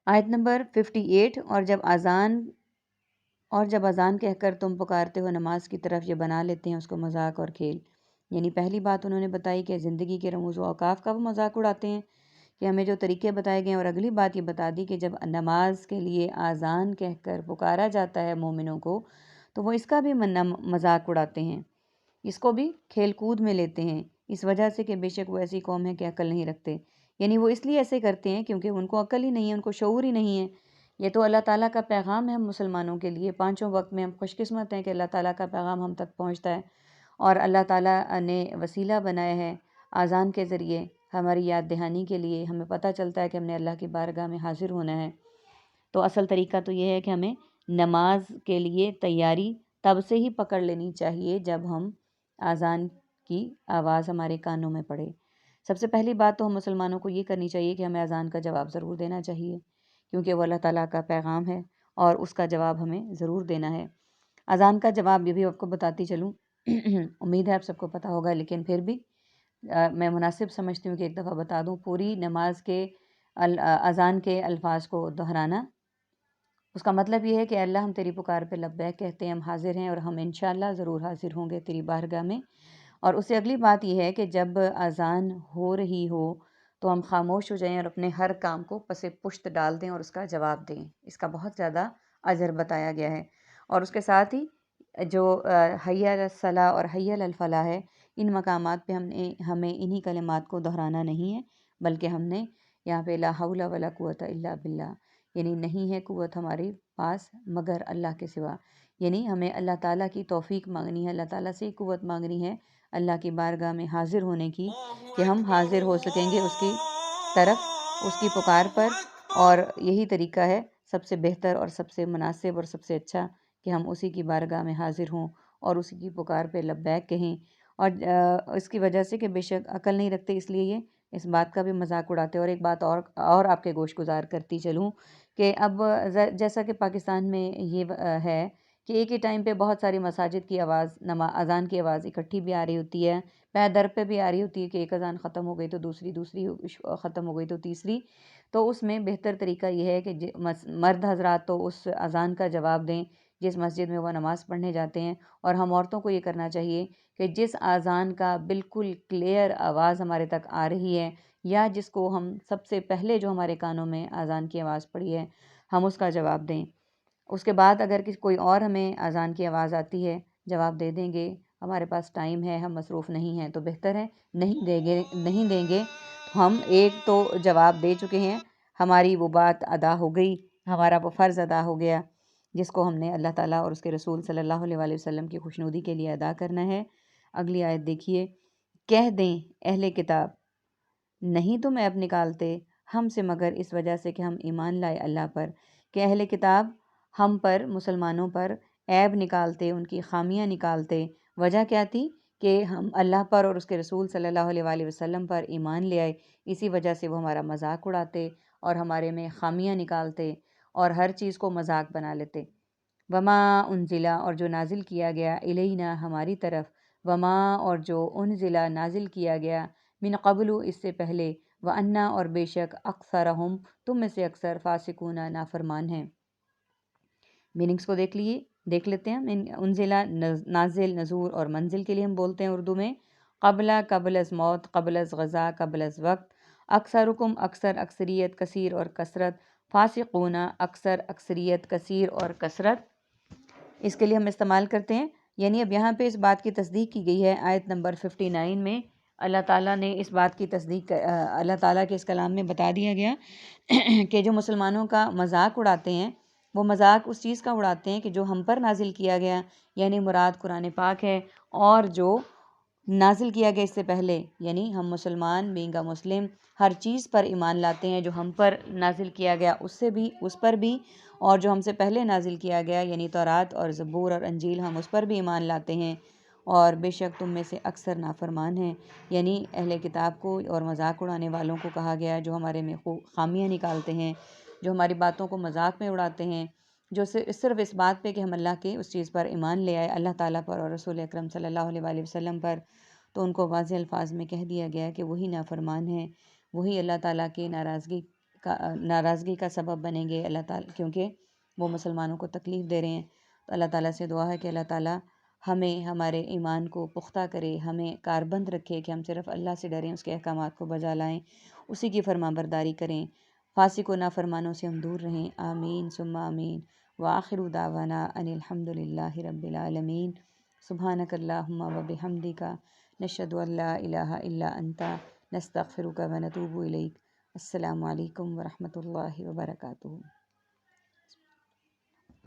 آیت نمبر 58، اور جب اذان کہہ کر تم پکارتے ہو نماز کی طرف، یہ بنا لیتے ہیں اس کو مذاق اور کھیل۔ یعنی پہلی بات انہوں نے بتائی کہ زندگی کے رموز و اوقاف کا وہ مذاق اڑاتے ہیں کہ ہمیں جو طریقے بتائے گئے ہیں، اور اگلی بات یہ بتا دی کہ جب نماز کے لیے اذان کہہ کر پکارا جاتا ہے مومنوں کو، تو وہ اس کا بھی مذاق اڑاتے ہیں، اس کو بھی کھیل کود میں لیتے ہیں، اس وجہ سے کہ بے شک وہ ایسی قوم ہے کہ عقل نہیں رکھتے۔ یعنی وہ اس لیے ایسے کرتے ہیں کیونکہ ان کو عقل ہی نہیں ہے، ان کو شعور ہی نہیں ہے۔ یہ تو اللہ تعالیٰ کا پیغام ہے ہم مسلمانوں کے لیے، پانچوں وقت میں ہم خوش قسمت ہیں کہ اللہ تعالیٰ کا پیغام ہم تک پہنچتا ہے، اور اللہ تعالیٰ نے وسیلہ بنایا ہے اذان کے ذریعے ہماری یاد دہانی کے لیے۔ ہمیں پتہ چلتا ہے کہ ہم نے اللہ کی بارگاہ میں حاضر ہونا ہے۔ تو اصل طریقہ تو یہ ہے کہ ہمیں نماز کے لیے تیاری تب سے ہی پکڑ لینی چاہیے جب ہم اذان کی آواز ہمارے کانوں میں پڑے۔ سب سے پہلی بات تو ہم مسلمانوں کو یہ کرنی چاہیے کہ ہمیں اذان کا جواب ضرور دینا چاہیے، کیونکہ وہ اللہ تعالیٰ کا پیغام ہے اور اس کا جواب ہمیں ضرور دینا ہے۔ اذان کا جواب یہ بھی آپ کو بتاتی چلوں، امید ہے آپ سب کو پتہ ہوگا، لیکن پھر بھی میں مناسب سمجھتی ہوں کہ ایک دفعہ بتا دوں۔ پوری نماز کے اذان کے الفاظ کو دہرانا، اس کا مطلب یہ ہے کہ اللہ ہم تیری پکار پہ لبیک کہتے ہیں، ہم حاضر ہیں اور ہم انشاءاللہ ضرور حاضر ہوں گے تیری بارگاہ میں۔ اور اس سے اگلی بات یہ ہے کہ جب اذان ہو رہی ہو تو ہم خاموش ہو جائیں اور اپنے ہر کام کو پس پشت ڈال دیں اور اس کا جواب دیں۔ اس کا بہت زیادہ اجر بتایا گیا ہے۔ اور اس کے ساتھ ہی جو حی علی الصلاۃ اور حی علی الفلاح ہے، ان مقامات پہ ہمیں انہی کلمات کو دہرانا نہیں ہے، بلکہ ہم نے یہاں پہ لا حول ولا قوت الا باللہ، یعنی نہیں ہے قوت ہمارے پاس مگر اللہ کے سوا۔ یعنی ہمیں اللہ تعالیٰ کی توفیق مانگنی ہے، اللہ تعالیٰ سے قوت مانگنی ہے اللہ کی بارگاہ میں حاضر ہونے کی، کہ ہم حاضر ہو سکیں گے اس کی طرف، اس کی پکار پر۔ اور یہی طریقہ ہے سب سے بہتر اور سب سے مناسب اور سب سے اچھا، کہ ہم اسی کی بارگاہ میں حاضر ہوں اور اسی کی پکار پہ لبیک کہیں۔ اور اس کی وجہ سے کہ بے شک عقل نہیں رکھتے، اس لیے یہ اس بات کا بھی مذاق اڑاتے ہیں۔ اور ایک بات اور آپ کے گوش گزار کرتی چلوں کہ اب جیسا کہ پاکستان میں یہ ہے کہ ایک ہی ٹائم پہ بہت ساری مساجد کی آواز، اذان کی آواز اکٹھی بھی آ رہی ہوتی ہے، پے در پہ بھی آ رہی ہوتی ہے کہ ایک اذان ختم ہو گئی تو دوسری ختم ہو گئی تو تیسری۔ تو اس میں بہتر طریقہ یہ ہے کہ مرد حضرات تو اس اذان کا جواب دیں جس مسجد میں وہ نماز پڑھنے جاتے ہیں، اور ہم عورتوں کو یہ کرنا چاہیے کہ جس اذان کا بالکل کلیئر آواز ہمارے تک آ رہی ہے، یا جس کو ہم سب سے پہلے جو ہمارے کانوں میں اذان کی آواز پڑی ہے، ہم اس کا جواب دیں۔ اس کے بعد اگر کوئی اور ہمیں اذان کی آواز آتی ہے، جواب دے دیں گے، ہمارے پاس ٹائم ہے، ہم مصروف نہیں ہیں تو بہتر ہے، نہیں دیں گے ہم ایک تو جواب دے چکے ہیں، ہماری وہ بات ادا ہو گئی، ہمارا وہ فرض ادا ہو گیا جس کو ہم نے اللہ تعالیٰ اور اس کے رسول صلی اللہ علیہ وآلہ وسلم کی خوشنودی کے لیے ادا کرنا ہے۔ اگلی آیت دیکھیے، کہہ دیں اہل کتاب، نہیں تم عیب نکالتے ہم سے مگر اس وجہ سے کہ ہم ایمان لائے اللہ پر، کہ اہل کتاب ہم پر، مسلمانوں پر عیب نکالتے، ان کی خامیاں نکالتے۔ وجہ کیا تھی؟ کہ ہم اللہ پر اور اس کے رسول صلی اللہ علیہ وآلہ وسلم پر ایمان لے آئے، اسی وجہ سے وہ ہمارا مذاق اڑاتے اور ہمارے میں خامیاں نکالتے اور ہر چیز کو مذاق بنا لیتے۔ وما انزلا، اور جو نازل کیا گیا، الینا ہماری طرف، وما اور جو انزلا نازل کیا گیا، من قبل اس سے پہلے، وانا اور بے شک اکثرہم تم میں سے اکثر، فاسقون نافرمان ہیں۔ میننگز کو دیکھ لیتے ہیں۔ انزلہ نازل، نزول اور منزل کے لیے ہم بولتے ہیں اردو میں۔ قبل از موت، قبل از غزا، قبل از وقت۔ اکثرکم اکثر، اکثریت، کثیر اور کثرت۔ فاسقون اکثر، اکثریت، کثیر اور کثرت، اس کے لیے ہم استعمال کرتے ہیں۔ یعنی اب یہاں پہ اس بات کی تصدیق کی گئی ہے آیت نمبر 59 میں، اللہ تعالیٰ نے اس بات کی تصدیق، اللہ تعالیٰ کے اس کلام میں بتا دیا گیا کہ جو مسلمانوں کا مذاق اڑاتے ہیں، وہ مذاق اس چیز کا اڑاتے ہیں کہ جو ہم پر نازل کیا گیا، یعنی مراد قرآن پاک ہے، اور جو نازل کیا گیا اس سے پہلے، یعنی ہم مسلمان بینگ اے مسلم ہر چیز پر ایمان لاتے ہیں جو ہم پر نازل کیا گیا، اس پر بھی، اور جو ہم سے پہلے نازل کیا گیا یعنی تورات اور زبور اور انجیل، ہم اس پر بھی ایمان لاتے ہیں۔ اور بے شک تم میں سے اکثر نافرمان ہیں، یعنی اہل کتاب کو اور مذاق اڑانے والوں کو کہا گیا جو ہمارے میں خامیاں نکالتے ہیں، جو ہماری باتوں کو مذاق میں اڑاتے ہیں، جو صرف اس بات پہ کہ ہم اللہ کے اس چیز پر ایمان لے آئے، اللہ تعالیٰ پر اور رسول اکرم صلی اللہ علیہ وآلہ وسلم پر، تو ان کو واضح الفاظ میں کہہ دیا گیا کہ وہی نافرمان ہیں، وہی اللہ تعالیٰ کے ناراضگی ناراضگی کا سبب بنیں گے اللہ تعالیٰ، کیونکہ وہ مسلمانوں کو تکلیف دے رہے ہیں۔ تو اللہ تعالیٰ سے دعا ہے کہ اللہ تعالیٰ ہمیں ہمارے ایمان کو پختہ کرے، ہمیں کاربند رکھے کہ ہم صرف اللہ سے ڈریں، اس کے احکامات کو بجا لائیں، اسی کی فرما برداری کریں، فاسق و نافرمانوں سے ہم دور رہیں۔ آمین ثم آمین۔ وآخر دعوانا ان الحمد للہ رب العالمین۔ سبحانک اللہم و بحمدک، نشہد ان لا الہ الا انت، نستغفرک و نتوب الیک۔ السلام علیکم ورحمۃ اللہ وبرکاتہ۔